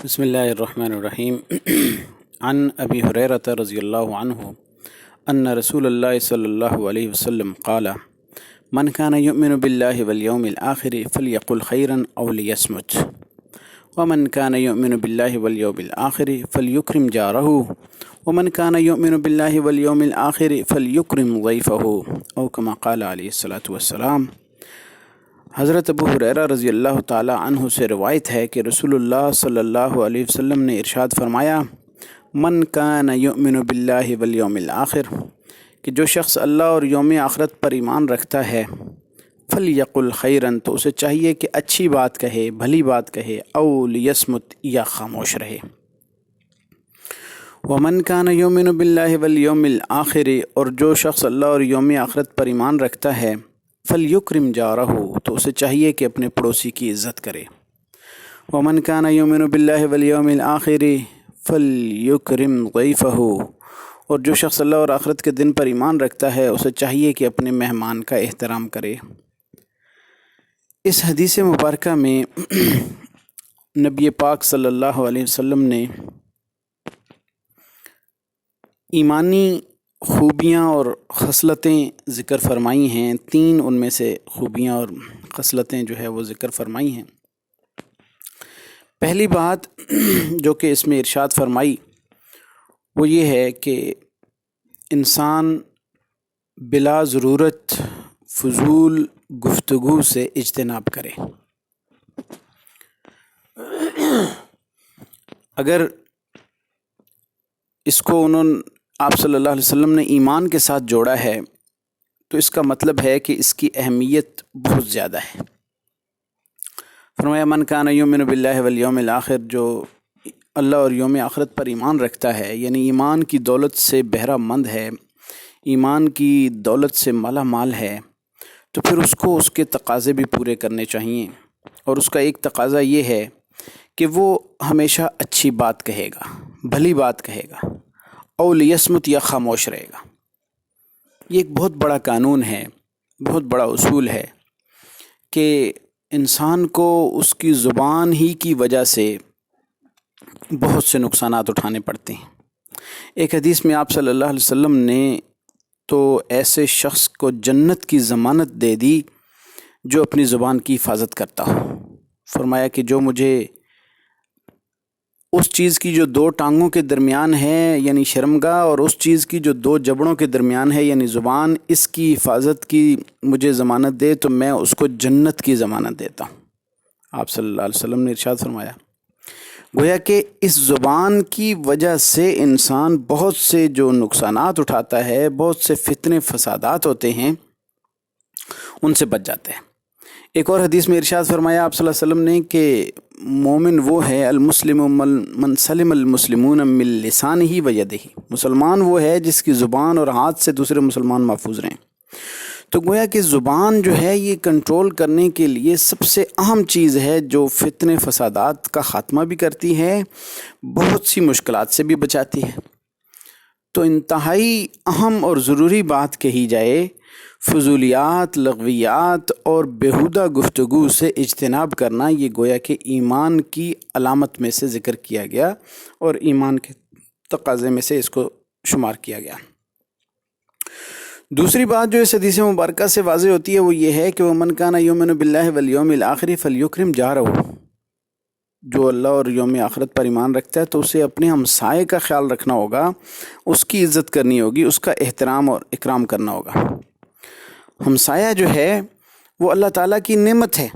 بسم اللہ الرحمن الرحیم عن ابی ہریرۃ رضی اللہ عنہ ان رسول اللہ صلی اللہ علیہ وسلم قال من كان يؤمن بالله واليوم الآخر فليقل خيرا أو ليصمت ومن كان يؤمن بالله واليوم الآخر فليكرم جاره ومن كان يؤمن بالله واليوم الآخر فليكرم ضيفه أو كما قال عليه الصلاة والسلام۔ حضرت ابو ہریرہ رضی اللہ تعالی عنہ سے روایت ہے کہ رسول اللہ صلی اللہ علیہ وسلم نے ارشاد فرمایا، من کان یؤمن باللہ والیوم الآخر، کہ جو شخص اللہ اور یوم آخرت پر ایمان رکھتا ہے، فلیقل خیرا، تو اسے چاہیے کہ اچھی بات کہے، بھلی بات کہے، او لیصمت، یا خاموش رہے۔ ومن کان یؤمن باللہ والیوم الآخر، اور جو شخص اللہ اور یوم آخرت پر ایمان رکھتا ہے، فلیکرم جارہ، تو اسے چاہیے کہ اپنے پڑوسی کی عزت کرے۔ ومن کان یؤمن باللہ والیوم الآخر فلیکرم ضیفہ، اور جو شخص اللہ اور آخرت کے دن پر ایمان رکھتا ہے اسے چاہیے کہ اپنے مہمان کا احترام کرے۔ اس حدیث مبارکہ میں نبی پاک صلی اللہ علیہ وسلم نے ایمانی خوبیاں اور خصلتیں ذکر فرمائی ہیں، تین ان میں سے خوبیاں اور خصلتیں جو ہے وہ ذکر فرمائی ہیں۔ پہلی بات جو کہ اس میں ارشاد فرمائی وہ یہ ہے کہ انسان بلا ضرورت فضول گفتگو سے اجتناب کرے۔ اگر اس کو آپ صلی اللہ علیہ وسلم نے ایمان کے ساتھ جوڑا ہے تو اس کا مطلب ہے کہ اس کی اہمیت بہت زیادہ ہے۔ فرمایا من کان یؤمن باللہ والیوم الآخر، جو اللہ اور یوم آخرت پر ایمان رکھتا ہے، یعنی ایمان کی دولت سے بہرہ مند ہے، ایمان کی دولت سے مالا مال ہے، تو پھر اس کو اس کے تقاضے بھی پورے کرنے چاہیے۔ اور اس کا ایک تقاضا یہ ہے کہ وہ ہمیشہ اچھی بات کہے گا، بھلی بات کہے گا، او لیصمت، یا خاموش رہے گا۔ یہ ایک بہت بڑا قانون ہے، بہت بڑا اصول ہے کہ انسان کو اس کی زبان ہی کی وجہ سے بہت سے نقصانات اٹھانے پڑتے ہیں۔ ایک حدیث میں آپ صلی اللہ علیہ وسلم نے تو ایسے شخص کو جنت کی ضمانت دے دی جو اپنی زبان کی حفاظت کرتا ہو۔ فرمایا کہ جو مجھے اس چیز کی جو دو ٹانگوں کے درمیان ہے یعنی شرمگاہ، اور اس چیز کی جو دو جبڑوں کے درمیان ہے یعنی زبان، اس کی حفاظت کی مجھے ضمانت دے تو میں اس کو جنت کی ضمانت دیتا ہوں۔ آپ صلی اللہ علیہ وسلم نے ارشاد فرمایا، گویا کہ اس زبان کی وجہ سے انسان بہت سے جو نقصانات اٹھاتا ہے، بہت سے فتنے فسادات ہوتے ہیں، ان سے بچ جاتا ہے۔ ایک اور حدیث میں ارشاد فرمایا آپ صلی اللہ علیہ وسلم نے کہ مومن وہ ہے، المسلم من سلم المسلمون من لسانہ و یدہ، مسلمان وہ ہے جس کی زبان اور ہاتھ سے دوسرے مسلمان محفوظ رہیں۔ تو گویا کہ زبان جو ہے یہ کنٹرول کرنے کے لیے سب سے اہم چیز ہے، جو فتنے فسادات کا خاتمہ بھی کرتی ہے، بہت سی مشکلات سے بھی بچاتی ہے۔ تو انتہائی اہم اور ضروری بات کہی جائے، فضولیات، لغویات اور بیہودہ گفتگو سے اجتناب کرنا، یہ گویا کہ ایمان کی علامت میں سے ذکر کیا گیا اور ایمان کے تقاضے میں سے اس کو شمار کیا گیا۔ دوسری بات جو اس حدیث مبارکہ سے واضح ہوتی ہے وہ یہ ہے کہ وَمَنْ كَانَ يُؤْمِنُ بِاللَّهِ وَالْيَوْمِ الْآخِرِ فَلْيُكْرِمْ جَارَهُ، جو اللہ اور یوم آخرت پر ایمان رکھتا ہے تو اسے اپنے ہمسائے کا خیال رکھنا ہوگا، اس کی عزت کرنی ہوگی، اس کا احترام اور اکرام کرنا ہوگا۔ ہمسایہ جو ہے وہ اللہ تعالیٰ کی نعمت ہے۔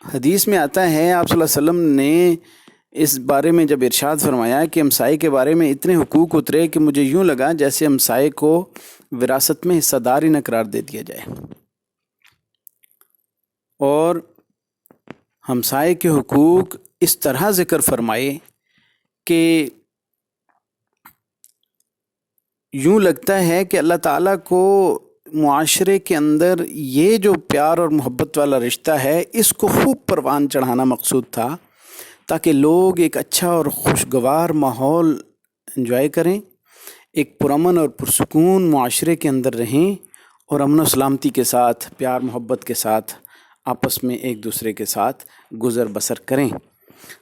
حدیث میں آتا ہے آپ صلی اللہ علیہ وسلم نے اس بارے میں جب ارشاد فرمایا کہ ہمسائے کے بارے میں اتنے حقوق اترے کہ مجھے یوں لگا جیسے ہمسائے کو وراثت میں حصہ دار ہی نہ قرار دے دیا جائے۔ اور ہمسائے کے حقوق اس طرح ذکر فرمائے کہ یوں لگتا ہے کہ اللہ تعالیٰ کو معاشرے کے اندر یہ جو پیار اور محبت والا رشتہ ہے اس کو خوب پروان چڑھانا مقصود تھا، تاکہ لوگ ایک اچھا اور خوشگوار ماحول انجوائے کریں، ایک پرامن اور پرسکون معاشرے کے اندر رہیں، اور امن و سلامتی کے ساتھ، پیار محبت کے ساتھ آپس میں ایک دوسرے کے ساتھ گزر بسر کریں۔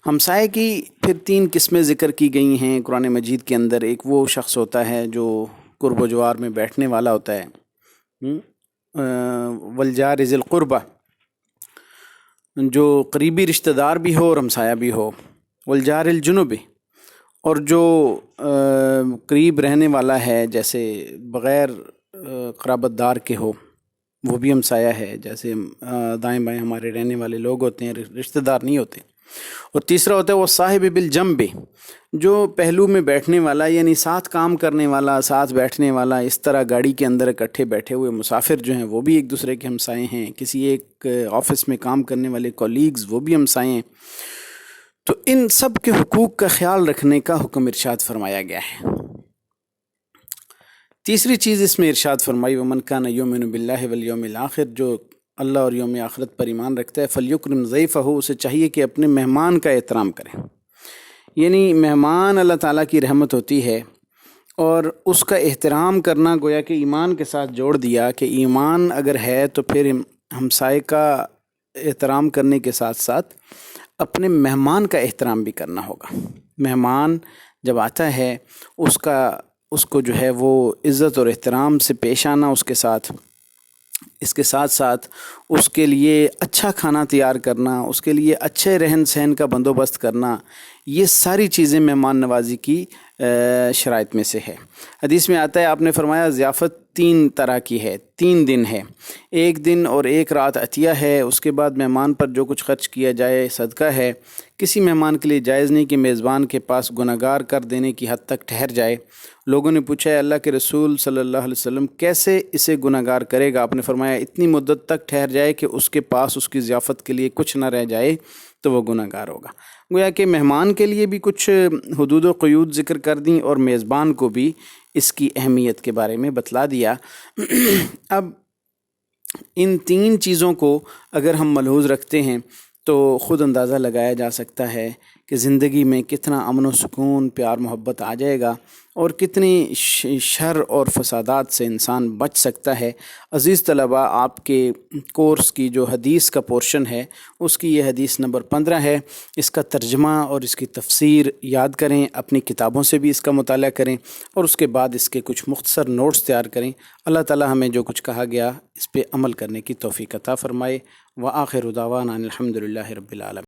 ہمسائے کی پھر 3 قسمیں ذکر کی گئی ہیں قرآن مجید کے اندر۔ ایک وہ شخص ہوتا ہے جو قرب و جوار میں بیٹھنے والا ہوتا ہے، والجار ذی القربہ، جو قریبی رشتہ دار بھی ہو اور ہمسایہ بھی ہو، والجار الجنب، اور جو قریب رہنے والا ہے جیسے بغیر قرابت دار کے ہو وہ بھی ہمسایہ ہے، جیسے دائیں بائیں ہمارے رہنے والے لوگ ہوتے ہیں، رشتہ دار نہیں ہوتے۔ اور تیسرا ہوتا ہے وہ صاحب بالجنب، جو پہلو میں بیٹھنے والا، یعنی ساتھ کام کرنے والا، ساتھ بیٹھنے والا، اس طرح گاڑی کے اندر اکٹھے بیٹھے ہوئے مسافر جو ہیں وہ بھی ایک دوسرے کے ہمسائے ہیں، کسی ایک آفس میں کام کرنے والے کولیگز وہ بھی ہمسائے ہیں۔ تو ان سب کے حقوق کا خیال رکھنے کا حکم ارشاد فرمایا گیا ہے۔ تیسری چیز اس میں ارشاد فرمائی وَمَنْ كَانَ يُؤْمِنُ بِاللَّهِ وَالْيَوْمِ الْآخِرِ، جو اللہ اور یوم آخرت پر ایمان رکھتا ہے، فَلْيُكْرِمْ ضَيْفَهُ، اسے چاہیے کہ اپنے مہمان کا احترام کرے۔ یعنی مہمان اللہ تعالیٰ کی رحمت ہوتی ہے، اور اس کا احترام کرنا گویا کہ ایمان کے ساتھ جوڑ دیا کہ ایمان اگر ہے تو پھر ہمسائے کا احترام کرنے کے ساتھ ساتھ اپنے مہمان کا احترام بھی کرنا ہوگا۔ مہمان جب آتا ہے اس کو جو ہے وہ عزت اور احترام سے پیش آنا، اس کے ساتھ اس کے لیے اچھا کھانا تیار کرنا، اس کے لیے اچھے رہن سہن کا بندوبست کرنا، یہ ساری چیزیں مہمان نوازی کی شرائط میں سے ہے۔ حدیث میں آتا ہے، آپ نے فرمایا ضیافت 3 طرح کی ہے، 3 دن ہے، 1 دن اور 1 رات عطیہ ہے، اس کے بعد مہمان پر جو کچھ خرچ کیا جائے صدقہ ہے۔ کسی مہمان کے لیے جائز نہیں کہ میزبان کے پاس گناہگار کر دینے کی حد تک ٹھہر جائے۔ لوگوں نے پوچھا، اللہ کے رسول صلی اللہ علیہ وسلم کیسے اسے گناہگار کرے گا؟ آپ نے فرمایا اتنی مدت تک ٹھہر جائے کہ اس کے پاس اس کی ضیافت کے لیے کچھ نہ رہ جائے تو وہ گناہگار ہوگا۔ گویا کہ مہمان کے لیے بھی کچھ حدود و قیود ذکر کر دیں اور میزبان کو بھی اس کی اہمیت کے بارے میں بتلا دیا۔ اب ان 3 چیزوں کو اگر ہم ملحوظ رکھتے ہیں تو خود اندازہ لگایا جا سکتا ہے کہ زندگی میں کتنا امن و سکون، پیار محبت آ جائے گا، اور کتنی شر اور فسادات سے انسان بچ سکتا ہے۔ عزیز طلباء، آپ کے کورس کی جو حدیث کا پورشن ہے اس کی یہ حدیث نمبر 15 ہے۔ اس کا ترجمہ اور اس کی تفسیر یاد کریں، اپنی کتابوں سے بھی اس کا مطالعہ کریں، اور اس کے بعد اس کے کچھ مختصر نوٹس تیار کریں۔ اللہ تعالی ہمیں جو کچھ کہا گیا اس پہ عمل کرنے کی توفیق عطا فرمائے۔ وآخر دعوانا الحمد للہ رب العالمین۔